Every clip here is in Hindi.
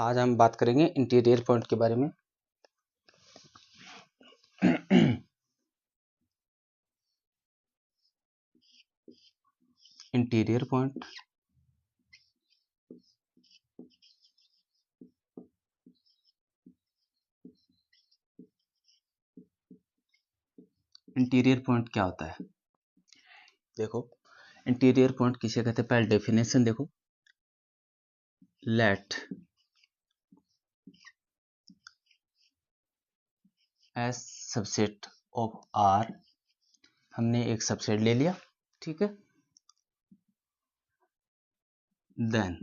आज हम बात करेंगे इंटीरियर पॉइंट के बारे में। इंटीरियर पॉइंट इंटीरियर पॉइंट क्या होता है? देखो, इंटीरियर पॉइंट किसे कहते हैं? पहले डेफिनेशन देखो। Let S subset of R, हमने एक सबसेट ले लिया, ठीक है। Then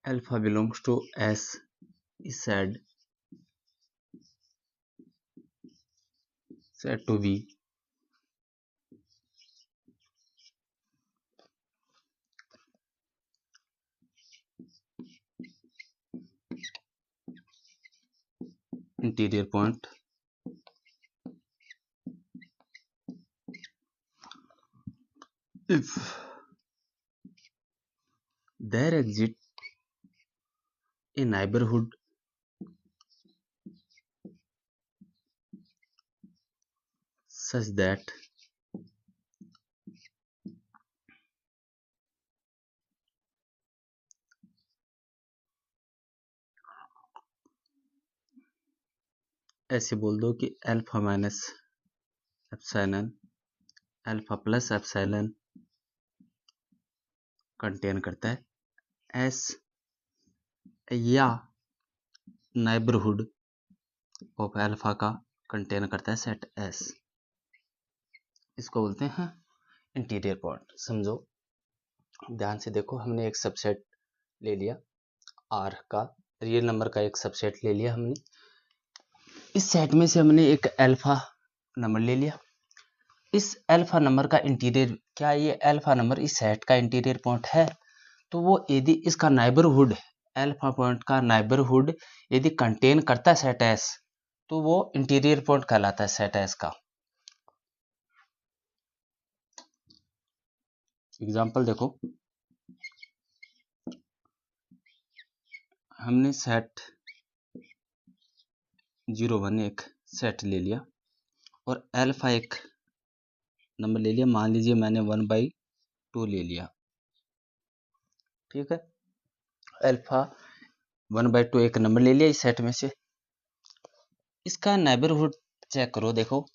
alpha belongs to S is said to be interior point if there exists a neighborhood such that ऐसे बोल दो कि alpha minus epsilon alpha plus epsilon contain करता है एस या नाइबरहुड ऑफ अल्फा का कंटेन करता है सेट एस। इसको बोलते हैं इंटीरियर पॉइंट। समझो, ध्यान से देखो, हमने एक सबसेट ले लिया आर का, रियल नंबर का एक सबसेट ले लिया हमने। इस सेट में से हमने एक अल्फा नंबर ले लिया। इस अल्फा नंबर का इंटीरियर, क्या ये अल्फा नंबर इस सेट का इंटीरियर पॉइंट है? तो वो यदि इसका नाइबरहुड, अल्फा पॉइंट का नाइबरहुड यदि कंटेन करता है सेट एस, तो वो इंटीरियर पॉइंट कहलाता है सेट एस का। एग्जाम्पल देखो, हमने सेट 01 एक सेट ले लिया और अल्फा एक नंबर ले लिया। मान लीजिए मैंने 1/2 ले लिया, ठीक है। अल्फा 1/2 एक नंबर ले लिया इस सेट में से। इसका नेबरहुड चेक करो, देखो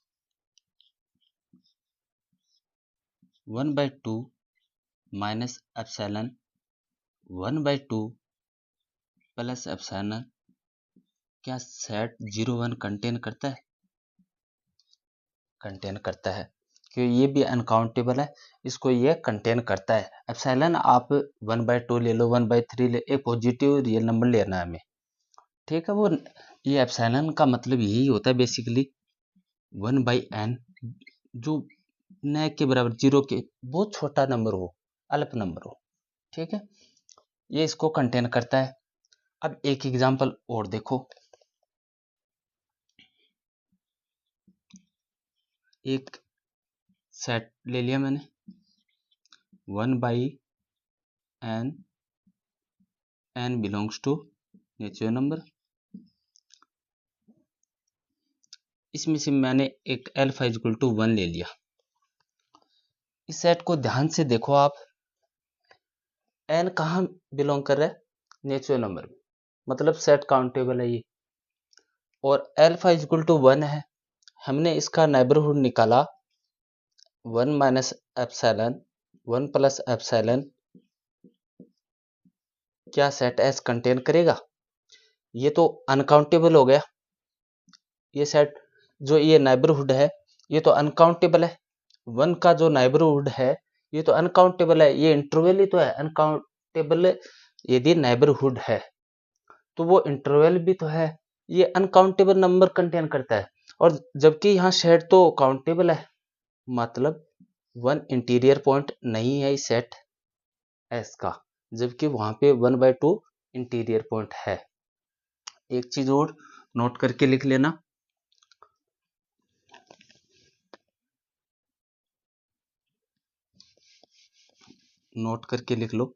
1/2 माइनस एप्सिलॉन 1/2 प्लस एप्सिलॉन, क्या सेट 01 कंटेन करता है? कंटेन करता है, क्योंकि ये भी अनकाउंटेबल है, इसको ये कंटेन करता है। एप्सिलॉन आप 1/2 ले लो, 1/3 ले, एक पॉजिटिव रियल नंबर लेना है हमें, ठीक है। वो ये एप्सिलॉन का मतलब यही होता है बेसिकली 1/n, जो न के बराबर, जीरो के बहुत छोटा नंबर हो, अल्प नंबर हो, ठीक है। ये इसको कंटेन करता है। अब एक एग्जांपल और देखो, एक सेट ले लिया मैंने 1/n, n belongs to natural number. इसमें से मैंने एक अल्फा इक्वल टू 1 ले लिया। इस सेट को ध्यान से देखो आप, n कहाँ बिलोंग कर रहा है? नेचुरल नंबर में, मतलब सेट काउंटेबल है ये। और अल्फा इक्वल टू 1 है, हमने इसका नेबरहुड निकाला 1 माइनस एप्सिलॉन 1 प्लस एप्सिलॉन, क्या सेट एस कंटेन करेगा? ये तो अनकाउंटेबल हो गया। ये सेट जो ये नेबरहुड है ये तो अनकाउंटेबल है। 1 का जो नेबरहुड है ये तो अनकाउंटेबल है, ये इंटरवल ही तो है अनकाउंटेबल। यदि नेबरहुड है तो वो इंटरवल भी तो है, ये अनकाउंटेबल नंबर कंटेन करता है। और जबकि यहाँ सेट तो काउंटेबल है, मतलब 1 इंटीरियर पॉइंट नहीं है इस सेट एस का, जबकि वहां पे 1/2 इंटीरियर पॉइंट है। एक चीज और नोट करके लिख लेना, नोट करके लिख लो।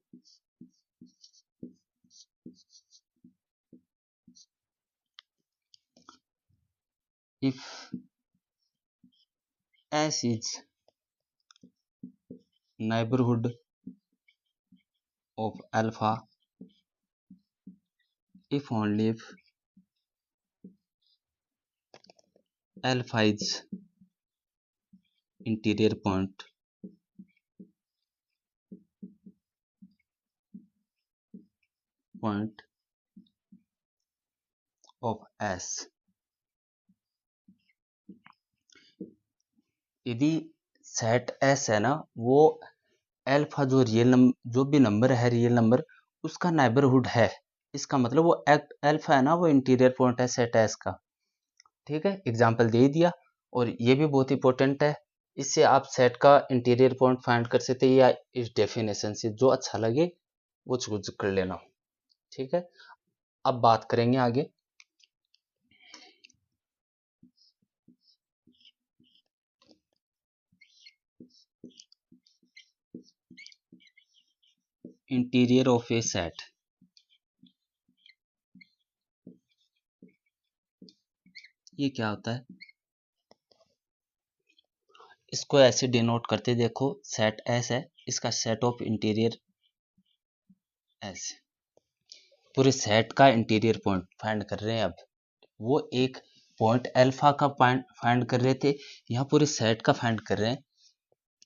If S is neighborhood of alpha if only if alpha is interior point of S। यदि सेट S है ना, वो अल्फा जो जो भी नंबर है रियल नंबर, उसका नेबरहुड है। इसका मतलब वो अल्फा है ना, वो इंटीरियर पॉइंट है सेट S का। ठीक है, एग्जाम्पल दे दिया। और ये भी बहुत इंपॉर्टेंट है, इससे आप सेट का इंटीरियर पॉइंट फाइंड कर सकते हैं, या इस डेफिनेशन से जो अच्छा लगे वो चूज कर लेना। ठीक है, अब बात करेंगे आगे। Interior of A set. ये क्या होता है? इसको ऐसे डिनोट करते, देखो सेट एस है, इसका सेट ऑफ इंटीरियर एस। पूरे सेट का इंटीरियर पॉइंट फाइंड कर रहे हैं। अब वो एक पॉइंट अल्फा का फाइंड कर रहे थे, यहाँ पूरे सेट का फाइंड कर रहे हैं।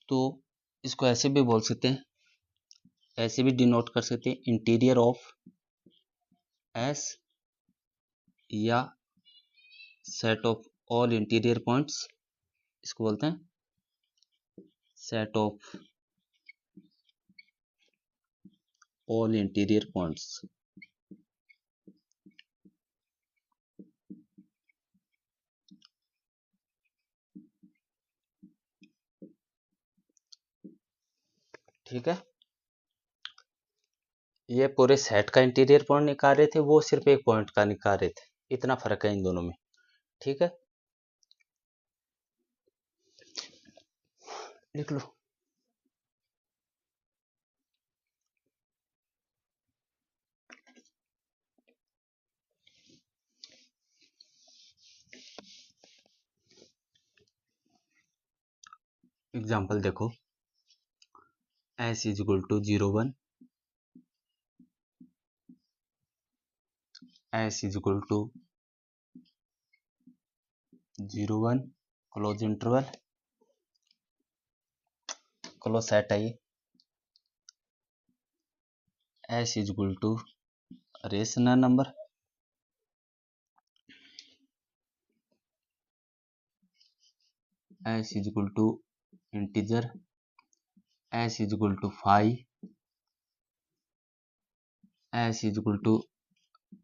तो इसको ऐसे भी बोल सकते हैं, ऐसे भी डिनोट कर सकते हैं, इंटीरियर ऑफ एस या set of all interior points, इसको बोलते हैं set of all interior points. ठीक है, ये पूरे सेट का इंटीरियर पॉइंट निकाल रहे थे, वो सिर्फ एक पॉइंट का निकाल रहे थे। इतना फर्क है इन दोनों में। ठीक है, लिख लो। एग्जाम्पल देखो, S is equal to 0 1, S is equal to 0 1 close interval, close set है ये। S is equal to rational number, S is equal to integer, S is equal to 5, S is equal to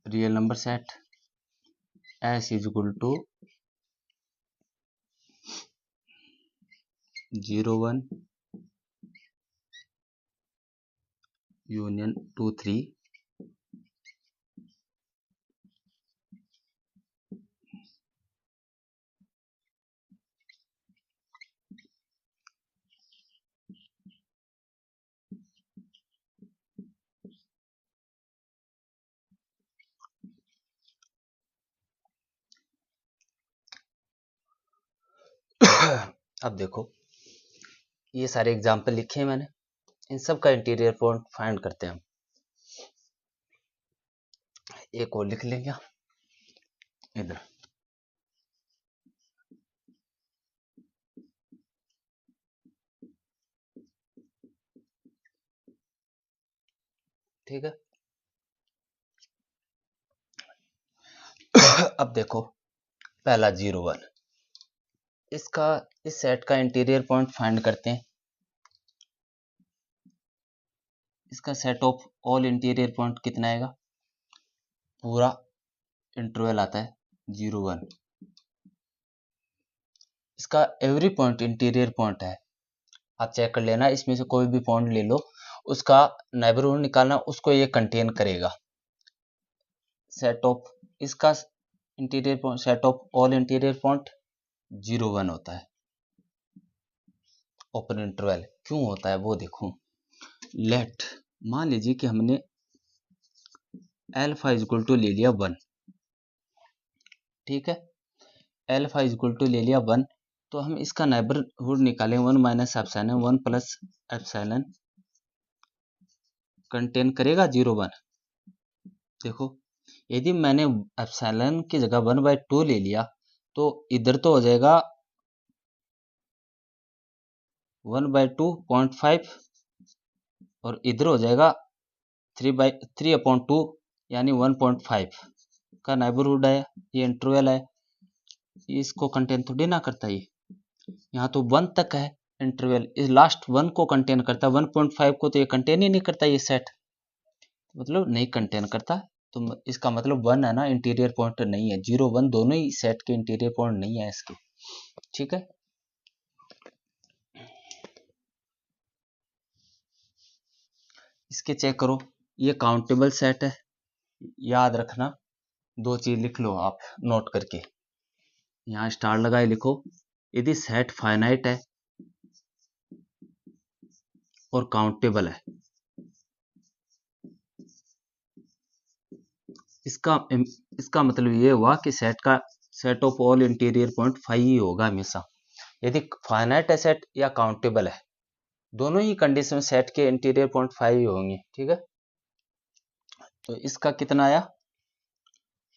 real number set, S is equal to 0 1 union 2 3। अब देखो, ये सारे एग्जाम्पल लिखे हैं मैंने, इन सब का इंटीरियर पॉइंट फाइंड करते हैं हम। एक और लिख लेंगे इधर। ठीक है, अब देखो पहला 0 1, इसका इस सेट का इंटीरियर पॉइंट फाइंड करते हैं। इसका set of all interior point कितना आएगा? पूरा इंटरवल आता है 0 1। इसका एवरी पॉइंट इंटीरियर पॉइंट है, आप चेक कर लेना, इसमें से कोई भी पॉइंट ले लो, उसका नेबरहुड निकालना, उसको ये कंटेन करेगा। सेट ऑफ इसका interior point, set of all interior point 0 1 होता है। ओपन इंटरवल क्यों होता है वो देखो, लेट, मान लीजिए कि हमने एल्फा इक्वल टू ले लिया 1, ठीक है, एल्फा इक्वल टू ले लिया 1, तो हम इसका नेबरहुड निकालें 1 minus epsilon 1 plus epsilon contain करेगा 0 1। देखो यदि मैंने एप्सिलॉन की जगह 1/2 ले लिया तो इधर तो हो जाएगा 1/2.5 और इधर हो जाएगा 3/2 यानी 1.5 का नेबरहुड है, ये इंटरवल है, इसको कंटेन थोड़ी ना करता ये, यहाँ तो 1 तक है इंटरवल, इस लास्ट 1 को कंटेन करता है, 1.5 को तो ये कंटेन ही नहीं करता ये सेट, मतलब नहीं कंटेन करता। तो इसका मतलब 1 है ना, इंटीरियर पॉइंट नहीं है, 0 1 दोनों ही सेट के इंटीरियर पॉइंट नहीं है इसके, ठीक है। इसके चेक करो, ये काउंटेबल सेट है, याद रखना 2 चीज लिख लो आप नोट करके, यहाँ स्टार लगाए लिखो, यदि सेट फाइनाइट है और काउंटेबल है, इसका मतलब ये हुआ कि set of all interior point 5 ही होगा हमेशा, यदि फाइनाइट है सेट या काउंटेबल है, दोनों ही कंडीशन सेट के इंटीरियर पॉइंट 5 ही होंगे, ठीक है। तो इसका कितना आया,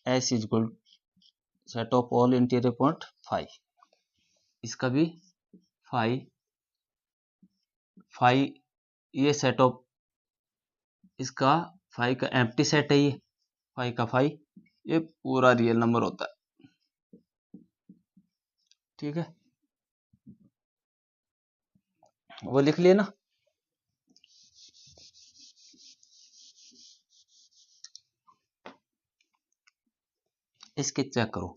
S equal set of all interior point 5, इसका भी 5 ये सेट ऑफ, इसका 5 का एम्प्टी सेट है, ये 5 का 5 ये पूरा रियल नंबर होता है, ठीक है, वो लिख लिए ना। इसके चेक करो,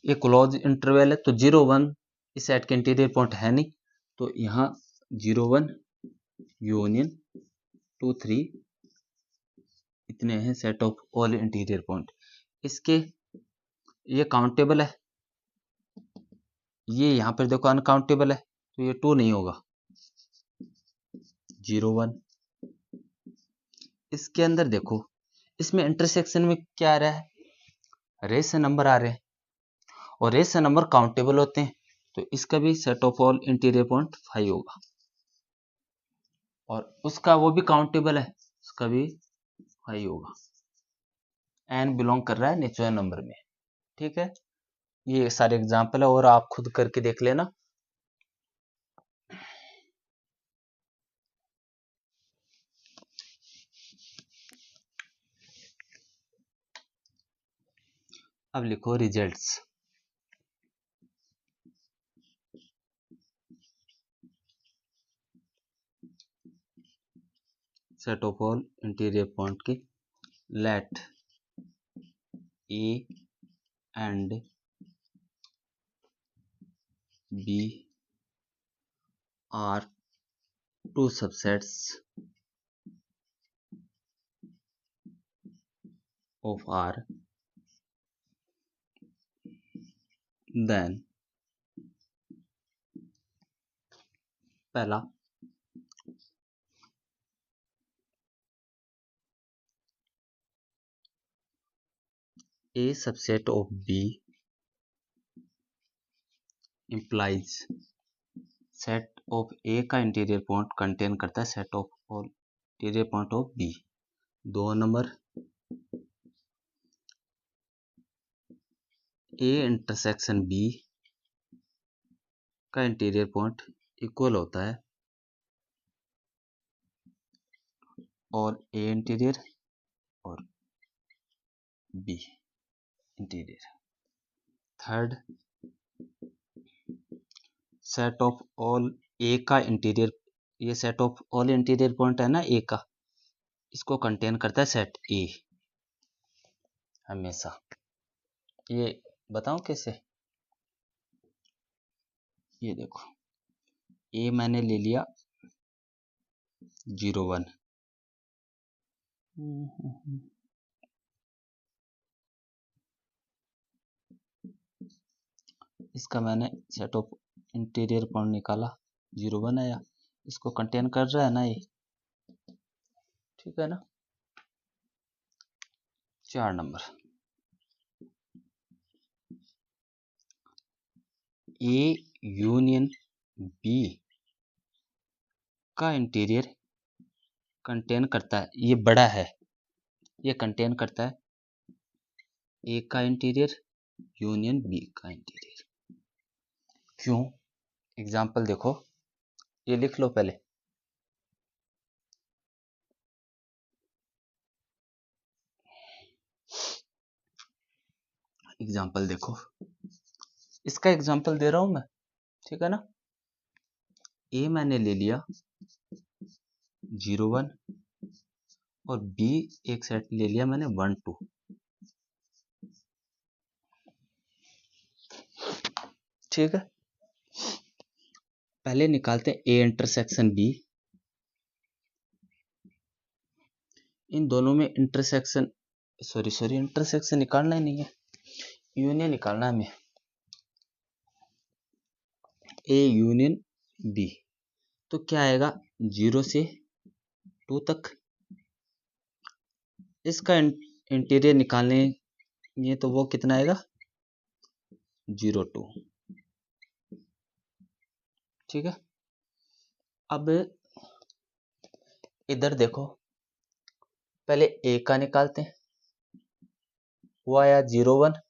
ये क्लोज इंटरवल है तो 0 1 इस सेट के इंटीरियर पॉइंट है नहीं, तो यहाँ 0 1 यूनियन 2 3 इतने हैं set of all interior point. इसके ये काउंटेबल है, ये यहाँ पर देखो अनकाउंटेबल है, तो ये 2 नहीं होगा, 0 1। इसके अंदर देखो, इसमें इंटरसेक्शन में क्या आ रहा है, रेस से नंबर आ रहे हैं और रेस से नंबर काउंटेबल होते हैं, तो इसका भी set of all interior point 5 होगा, और उसका वो भी काउंटेबल है, उसका भी 5 होगा, एन बिलोंग कर रहा है नेचुरल नंबर में, ठीक है। ये सारे एग्जाम्पल है और आप खुद करके देख लेना। अब लिखो results, set of all interior point के, let A and B are two subsets of R, then पहला A subset of B implies set of A का इंटीरियर पॉइंट कंटेन करता है set of all interior point of B। 2 number A intersection B का इंटीरियर पॉइंट इक्वल होता है और A इंटीरियर और B interior. Third, set of all A का इंटीरियर, ये set of all interior point है ना A का, इसको कंटेन करता है सेट A हमेशा। ये बताऊं कैसे, ये देखो A मैंने ले लिया 0 1, इसका मैंने सेट ऑफ इंटीरियर पॉइंट निकाला 0 1 आया, इसको कंटेन कर रहा है ना ये, ठीक है ना। 4 नंबर, ए यूनियन बी का इंटीरियर कंटेन करता है, ये बड़ा है, ये कंटेन करता है ए का इंटीरियर यूनियन बी का इंटीरियर। क्यों? एग्जाम्पल देखो, ये लिख लो पहले। एग्जाम्पल देखो, इसका एग्जाम्पल दे रहा हूं मैं, ठीक है ना। ए मैंने ले लिया 0 1 और बी एक सेट ले लिया मैंने 1 2, ठीक है। पहले निकालते हैं ए इंटरसेक्शन बी। इन दोनों में इंटरसेक्शन, सॉरी इंटरसेक्शन निकालना ही नहीं है, यूनियन निकालना है हमें। ए यूनियन बी तो क्या आएगा 0 से 2 तक। इसका इंटीरियर निकालने ये तो वो कितना आएगा 0 2, ठीक है। अब इधर देखो, पहले ए का निकालते हैं, वो आया 0 1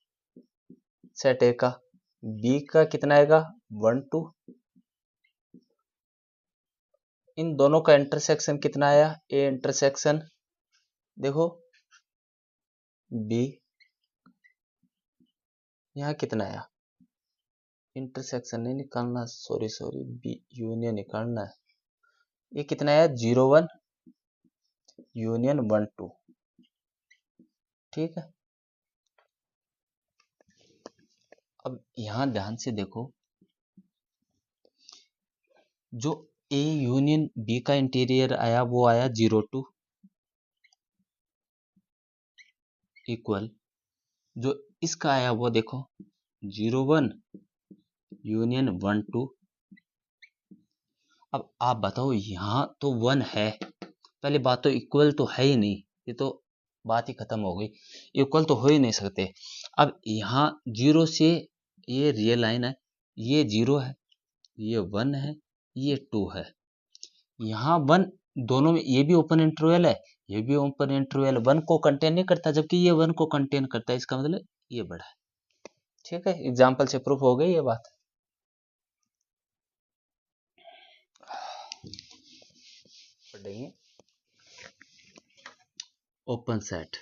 सेट ए का, बी का कितना आएगा 1 2, इन दोनों का इंटरसेक्शन कितना आया ए इंटरसेक्शन, देखो बी, यहाँ कितना आया, इंटरसेक्शन नहीं निकालना, सॉरी बी यूनियन निकालना है, ये कितना आया 0 1 यूनियन 1 2, ठीक है। अब यहां ध्यान से देखो, जो ए यूनियन बी का इंटीरियर आया वो आया 0 2 इक्वल, जो इसका आया वो देखो 0 1 यूनियन 1 2। अब आप बताओ, यहाँ तो 1 है, पहले बात तो इक्वल तो है ही नहीं, ये तो बात ही खत्म हो गई, इक्वल तो हो ही नहीं सकते। अब यहाँ 0 से, ये रियल लाइन है, ये 0 है, ये 1 है, ये 2 है, यहाँ 1 दोनों में, ये भी ओपन इंटरवल है, ये भी ओपन इंटरवल 1 को कंटेन नहीं करता, जबकि ये 1 को कंटेन करता है, इसका मतलब ये बड़ा है, ठीक है। एग्जाम्पल से प्रूफ हो गई ये बात। पढ़ेंगे open set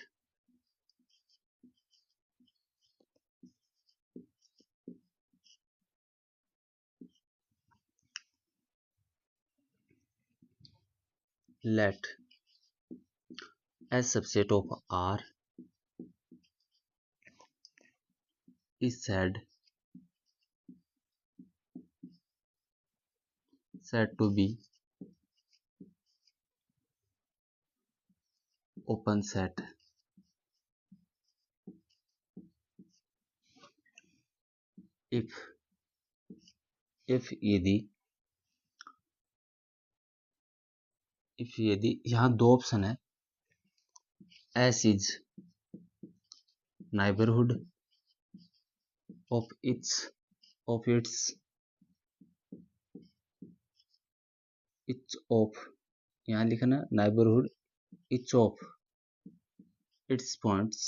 let as subset of R is said to be open set if यदि यहाँ दो ऑप्शन है, S is neighborhood of its of, यहाँ लिखना neighborhood each of its points,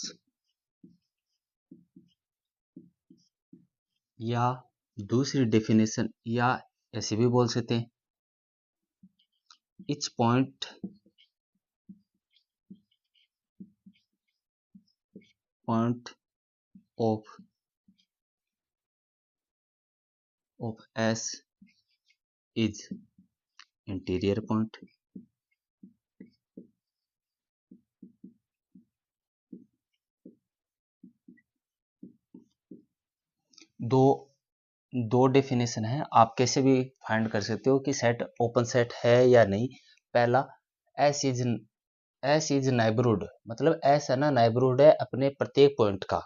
या दूसरी डेफिनेशन, या ऐसे भी बोल सकते हैं each point of S is interior point। दो डेफिनेशन है, आप कैसे भी फाइंड कर सकते हो कि सेट ओपन सेट है या नहीं। पहला, एस इज नाइबरहुड, मतलब एस है ना नाइबरहुड है अपने प्रत्येक पॉइंट का।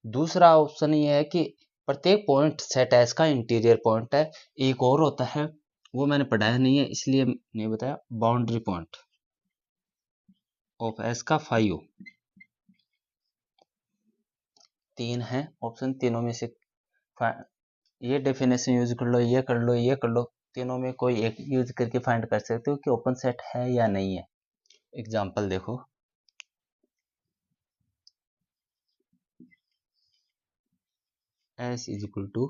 दूसरा ऑप्शन ये है कि प्रत्येक पॉइंट सेट एस का इंटीरियर पॉइंट है। एक और होता है वो मैंने पढ़ाया नहीं है इसलिए नहीं बताया। बाउंड्री पॉइंट ऑफ एस का फाई हो, 3 है ऑप्शन, तीनों में से ये डेफिनेशन यूज कर लो, ये कर लो, ये कर लो, तीनों में कोई एक यूज करके फाइंड कर सकते हो कि ओपन सेट है या नहीं है। एग्जाम्पल देखो, एस इज इक्वल टू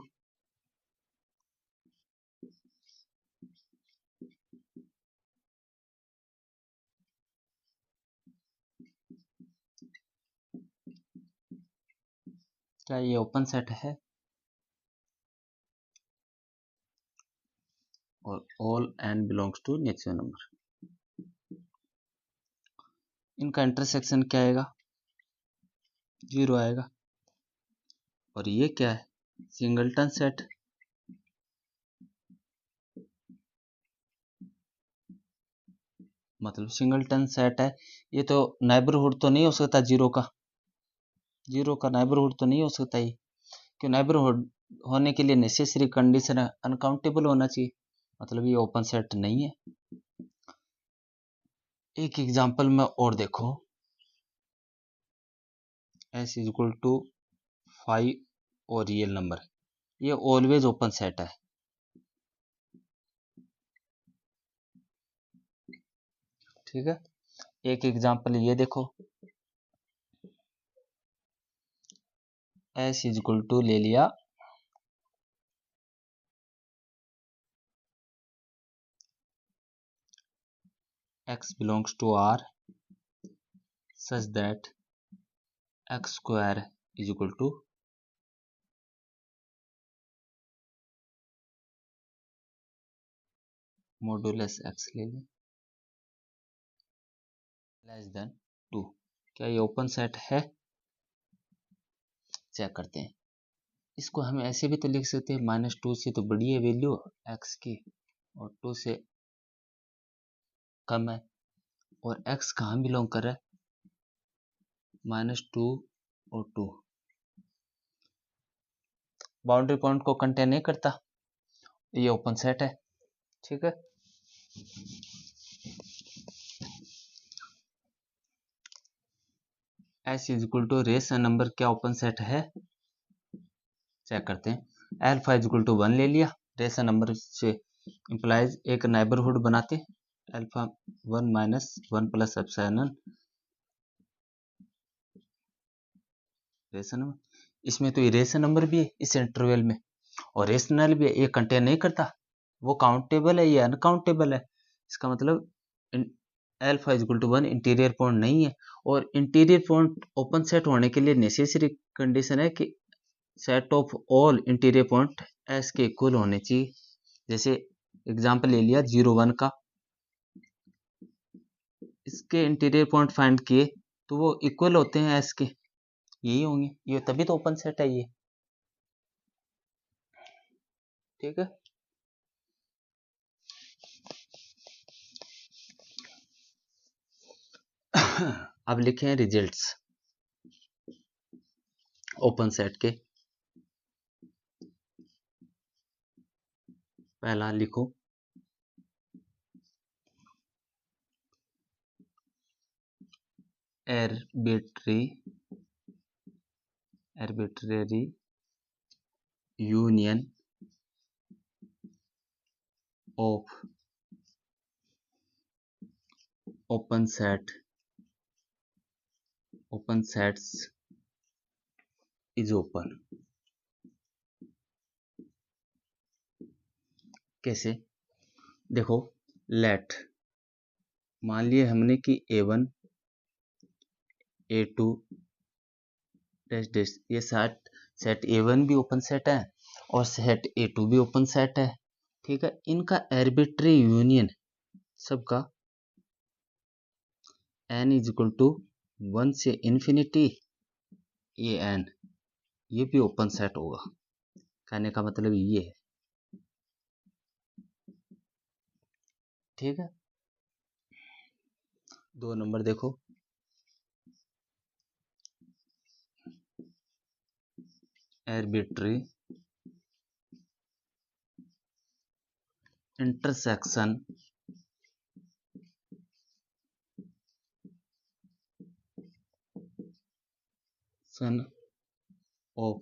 क्या ये ओपन सेट है? और all n belongs to natural number, इनका इंटरसेक्शन क्या आएगा? 0 आएगा। और ये क्या है? सिंगलटन सेट, मतलब सिंगलटन सेट है। ये तो नेबरहुड तो नहीं हो सकता 0 का, 0 का नेबरहुड तो नहीं हो सकता ये, क्यों? नेबरहुड होने के लिए नेसेसरी कंडीशन है अनकाउंटेबल होना चाहिए, मतलब ये ओपन सेट नहीं है। एक एग्जांपल में और देखो, s इज इक्वल टू 5 और रियल नंबर, ये ऑलवेज ओपन सेट है। ठीक है, एक एग्जांपल ये देखो, s इज इक्वल टू ले लिया x belongs to R such that x square is equal to modulus x ले लें लेस देन 2। क्या ये ओपन सेट है? चेक करते हैं। इसको हम ऐसे भी तो लिख सकते हैं, -2 से तो बड़ी है वैल्यू x की और 2 से कम है, और x कहाँ बिलोंग कर रहा है? -2 और 2 बाउंड्री पॉइंट को कंटेन नहीं करता, ये ओपन सेट है। ठीक है, s is equal to rational number, क्या ओपन सेट है? चेक करते हैं। अल्फा इज इक्वल टू 1 ले लिया, रेशनल नंबर से इंप्लाइज एक नेबरहुड बनाते, alpha 1 minus 1 plus epsilon rational, इसमें तो ये रेशनल नंबर भी है इस इंटरवल में, और रेशनल भी है, ये कंटेन नहीं करता, वो काउंटेबल है, ये अनकाउंटेबल है। इसका मतलब alpha is equal to 1 interior point नहीं है, और इंटीरियर पॉइंट ओपन सेट होने के लिए नेसेसरी कंडीशन है कि set of all interior point S के इक्वल होने चाहिए। जैसे एग्जांपल ले लिया 0 1 का, इसके इंटीरियर पॉइंट फाइंड किए तो वो इक्वल होते हैं एस के, यही होंगे, ये तभी तो ओपन सेट है ये। ठीक है, अब लिखे हैं रिजल्ट्स ओपन सेट के। पहला लिखो, arbitrary union of open sets is open। कैसे? देखो, लेट मान लिए हमने कि A1 A2 डैश डैश, ये सेट A1 भी ओपन सेट है और सेट A2 भी ओपन सेट है। ठीक है, इनका आर्बिट्री यूनियन सबका n इज इक्वल टू 1 से इन्फिनिटी ये n, ये भी ओपन सेट होगा। कहने का मतलब ये है। ठीक है, 2 नंबर देखो, arbitrary intersection of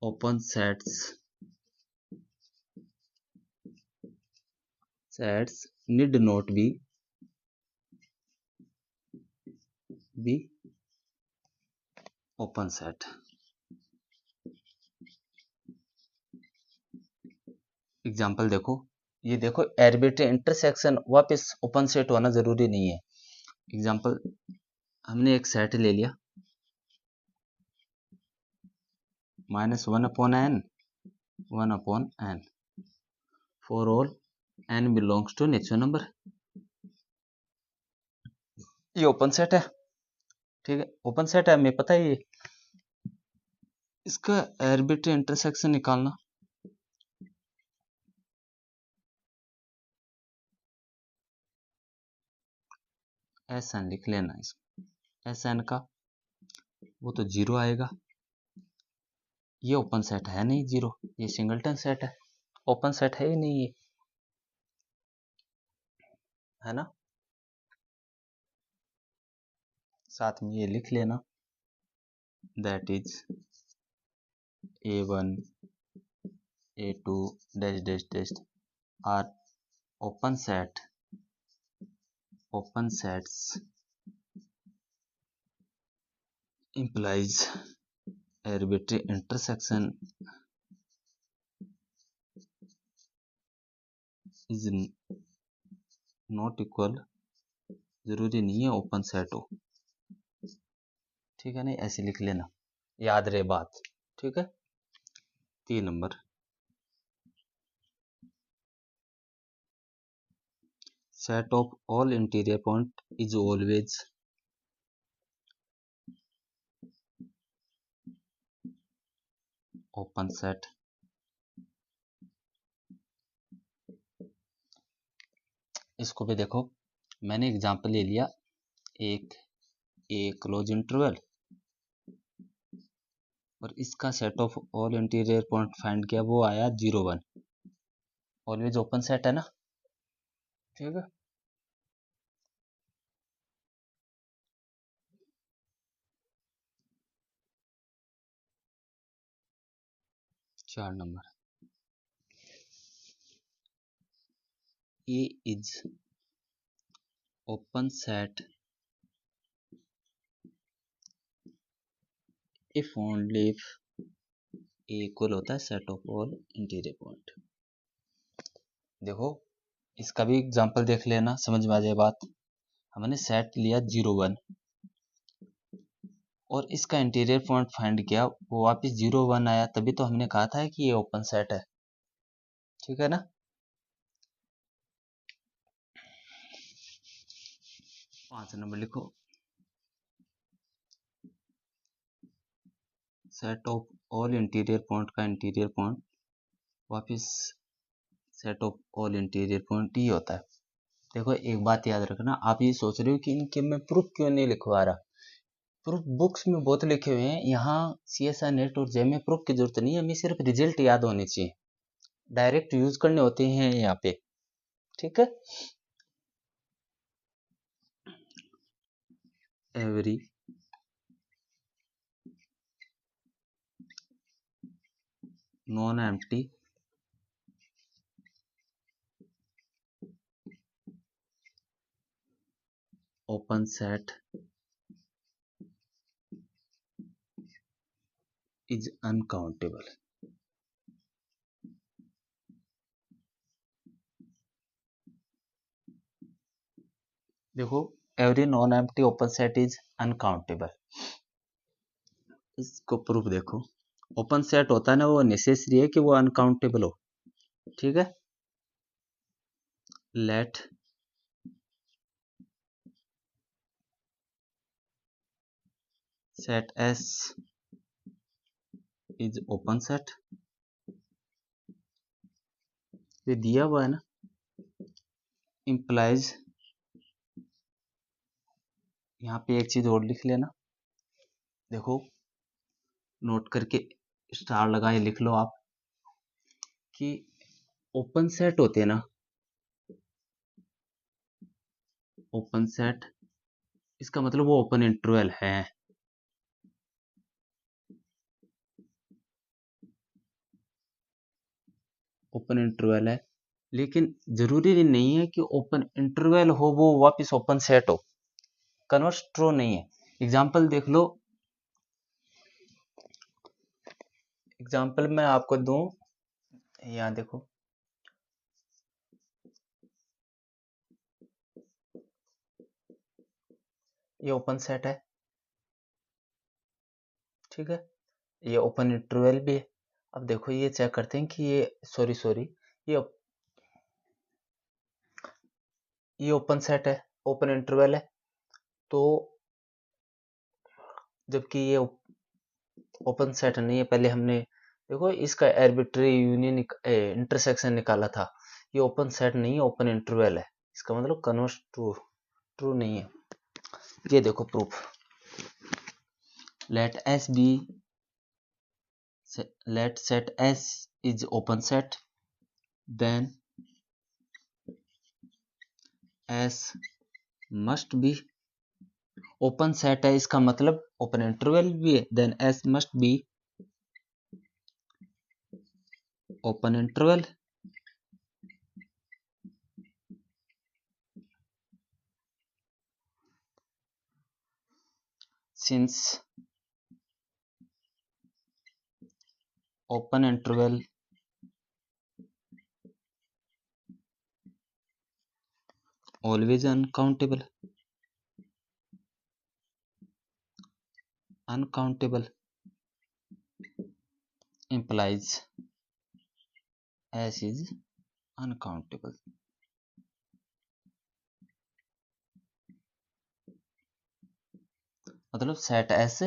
open sets need not be open set. Example देखो, ये देखो आर्बिट्रेरी इंटरसेक्शन वापस ओपन सेट होना जरूरी नहीं है। एग्जाम्पल, हमने एक सेट ले लिया -1/n 1/n for all n belongs to natural number. ये ओपन सेट है, ठीक है, ओपन सेट है, हमें पता है ये। इसका आर्बिट्रेरी इंटरसेक्शन निकालना, एस एन लिख लेना। इसमें एस एन का वो तो 0 आएगा। ये ओपन सेट है नहीं 0, ये सिंगलटन सेट है, ओपन सेट है ही नहीं ये, है ना। साथ में ये लिख लेना, that is A1 A2 dash dash dash are open sets implies arbitrary intersection is not equal, जरूरी नहीं है ओपन सेट हो, ठीक है, नहीं ऐसे लिख लेना, याद रहे बात, ठीक है। 3 number, set of all interior point is always open set। इसको भी देखो, मैंने एग्जांपल ले लिया एक क्लोज इंटरवल, और इसका set of all interior point find किया, वो आया 0 1, ऑलवेज ओपन सेट है ना, ठीक है। चार number, A is open set if only if A equal होता है set of all interior point. देखो इसका भी एग्जांपल देख लेना, समझ में आ जाए बात। हमने सेट लिया 0 1 और इसका इंटीरियर पॉइंट फाइंड किया, वो वापस 0 1 आया, तभी तो हमने कहा था कि ये ओपन सेट है, ठीक है ना। पांच नंबर लिखो, set of all interior point का इंटीरियर पॉइंट वापस set of all interior point ही होता है। देखो एक बात याद रखना, आप ये सोच रहे हो कि इनके मैं प्रूफ क्यों नहीं लिखवा रहा, प्रूफ बुक्स में बहुत लिखे हुए हैं, यहाँ CSR नेट और जे में प्रूफ की जरूरत नहीं है, हमें सिर्फ रिजल्ट याद होने चाहिए, डायरेक्ट यूज करने होते हैं यहाँ पे, ठीक है। Every non empty open set is uncountable. देखो every non empty open set is uncountable, इसको प्रूफ देखो, ओपन सेट होता है ना, वो नेसेसरी है कि वो अनकाउंटेबल हो, ठीक है। Let set S is open set, ये दिया हुआ है ना, इंप्लाइज, यहाँ पे एक चीज और लिख लेना, देखो नोट करके स्टार लगाए लिख लो आप, कि ओपन सेट होते हैं ना, ओपन सेट, इसका मतलब वो ओपन इंटरवल है। ओपन इंटरवल है, लेकिन जरूरी नहीं है कि ओपन इंटरवल हो वो वापस ओपन सेट हो। कन्वर्स ट्रू नहीं है। एग्जाम्पल देख लो, एग्जाम्पल मैं आपको दूं, यहाँ देखो, ये ओपन सेट है, ठीक है, ये ओपन इंटरवल भी है। अब देखो ये चेक करते हैं कि ये सॉरी ये ये ओपन सेट है, ओपन इंटरवल है, तो जबकि ये ओपन सेट नहीं है। पहले हमने देखो इसका आर्बिट्री यूनियन इंटरसेक्शन निकाला था, ये ओपन सेट नहीं है, ओपन इंटरवल है। इसका मतलब कन्वर्स ट्रू ट्रू नहीं है। ये देखो proof, let S be let set S is open set, then S must be open set है, इसका मतलब ओपन इंटरवल भी है, then S must be open interval. Since open interval always uncountable, uncountable implies S is uncountable। मतलब सेट S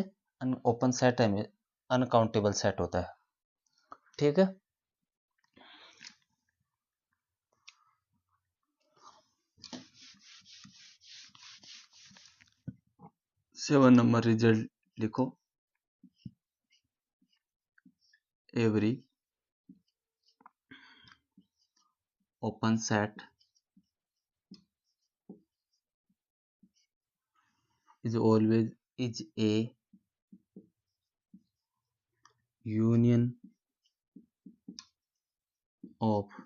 ओपन सेट है में अनकाउंटेबल सेट होता है, ठीक है। 7 नंबर रिजल्ट लिखो, every open set is always is a union of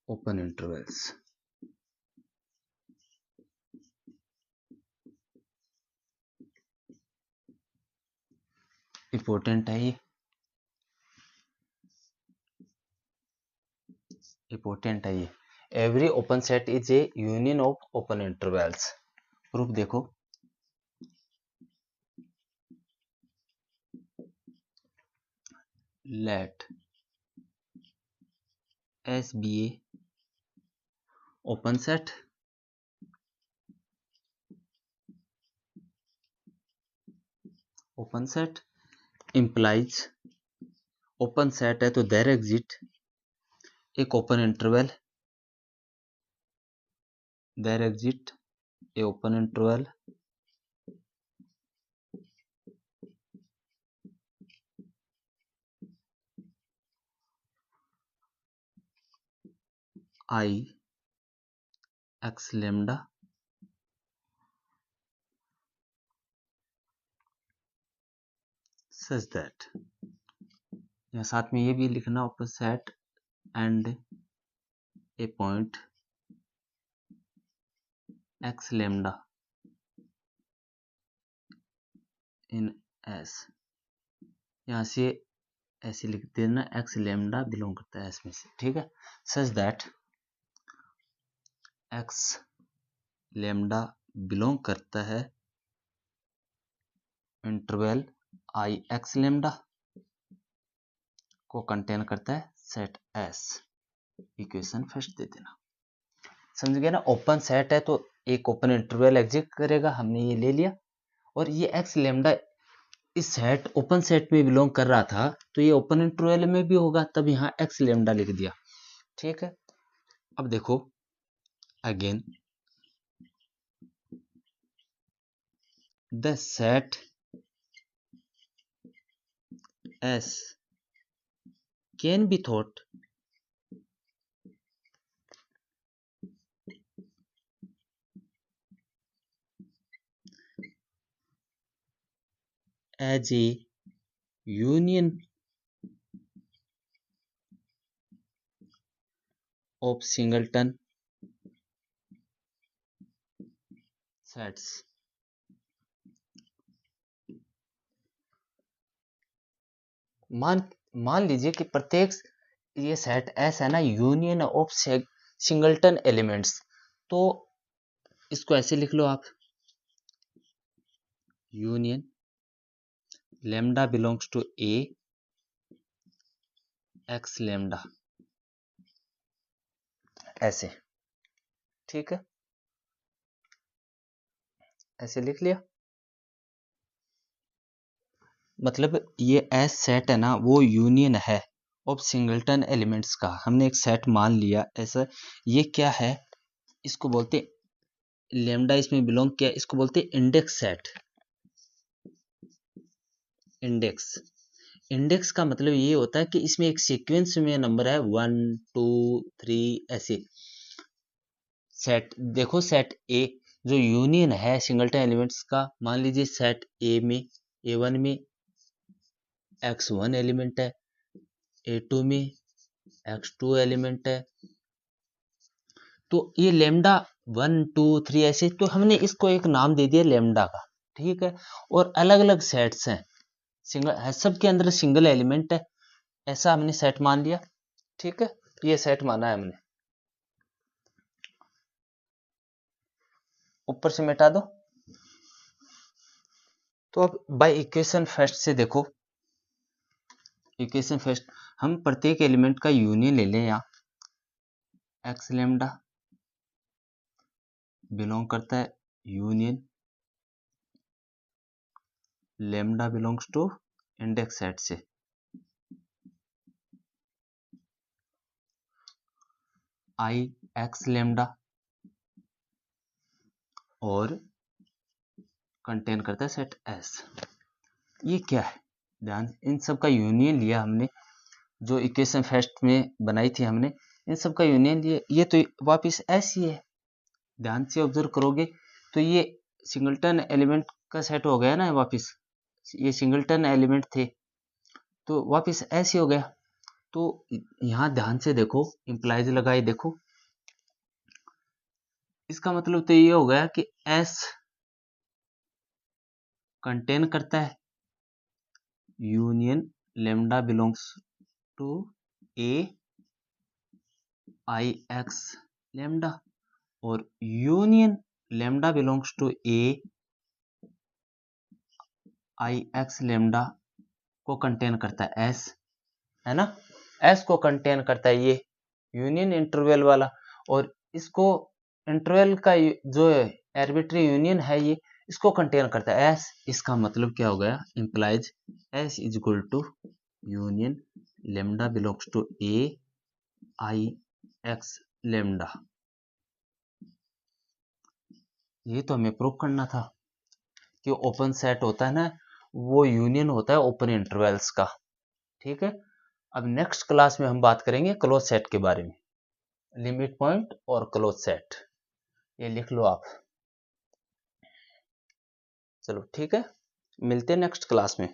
open intervals। Important है ये, इंपॉर्टेंट है ये। Every open set is a union of open intervals. Proof देखो, let S be a open set, open set implies, open set है तो देयर एग्जिट एक open interval, there exist a open interval I x lambda such that, या साथ में ये भी लिखना open set and a point x lambda in S, यहाँ से ऐसे लिख देना एक्स लेमडा बिलोंग करता है एस में से, ठीक है। Such that x lambda belong करता है इंटरवल आई एक्स लेमडा को कंटेन करता है set S. Equation first they देना, समझ गया ना। ओपन सेट है तो एक ओपन इंटरवल एग्जिस्ट करेगा, हमने ये ले लिया। और ये एक्स लेमडा इस सेट ओपन सेट में बिलोंग कर रहा था, तो ये ओपन इंटरवल में भी होगा, तब यहाँ एक्स लेमडा लिख दिया, ठीक है। अब देखो again, the set S can be thought as a union of singleton sets। मान लीजिए कि प्रत्येक ये सेट एस है ना यूनियन ऑफ सिंगलटन एलिमेंट्स, तो इसको ऐसे लिख लो आप, union lambda belongs to a x lambda, ऐसे, ठीक है, ऐसे लिख लिया। मतलब ये एस सेट है ना वो यूनियन है ऑफ सिंगलटन एलिमेंट्स का, हमने एक सेट मान लिया ऐसा। ये क्या है, इसको बोलते लैम्डा इसमें बिलोंग किया, इसको बोलते इंडेक्स सेट। इंडेक्स, इंडेक्स का मतलब ये होता है कि इसमें एक सीक्वेंस में नंबर है 1 2 3 ऐसे। सेट देखो, सेट ए जो यूनियन है सिंगलटन एलिमेंट्स का, मान लीजिए सेट ए में A1 में x1 एलिमेंट है, A2 में x2 एलिमेंट है, तो ये लेमडा 1 2 3 ऐसे, तो हमने इसको एक नाम दे दिया लेमडा का, ठीक है। और अलग अलग सेट्स हैं, सिंगल सबके अंदर सिंगल एलिमेंट है, ऐसा हमने सेट मान लिया, ठीक है। ये सेट माना है हमने, ऊपर से मिटा दो। तो अब बाय इक्वेशन फर्स्ट से देखो, इक्वेशन फर्स्ट हम प्रत्येक एलिमेंट का यूनियन ले लें, यहाँ एक्स लेमडा बिलोंग करता है union lambda belongs to index set से, आई एक्स लेमडा और कंटेन करता है सेट एस। ये क्या है, ध्यान, इन सब का यूनियन लिया हमने, जो इक्वेशन फर्स्ट में बनाई थी हमने, इन सब का यूनियन लिया, ये तो वापस एस ही है। ध्यान से ऑब्जर्व करोगे तो ये सिंगलटन एलिमेंट का सेट हो गया ना वापस, ये सिंगलटन एलिमेंट थे तो वापस ऐसे हो गया। तो यहाँ ध्यान से देखो, इंप्लाइज लगाए देखो, इसका मतलब तो ये हो गया कि S कंटेन करता है union lambda belongs to a I x lambda, और union lambda belongs to a I x lambda को कंटेन करता है S, है ना, S को कंटेन करता है ये यूनियन इंटरवल वाला, और इसको इंटरवल का जो आर्बिट्री यूनियन है ये इसको कंटेन करता है S। इसका मतलब क्या हो गया, implies S is equal to union lambda belongs to a I x lambda. ये तो हमें प्रूव करना था कि ओपन सेट होता है ना वो यूनियन होता है ओपन इंटरवल्स का, ठीक है। अब नेक्स्ट क्लास में हम बात करेंगे क्लोज सेट के बारे में, लिमिट पॉइंट और क्लोज सेट, ये लिख लो आप। चलो ठीक है, मिलते हैं नेक्स्ट क्लास में।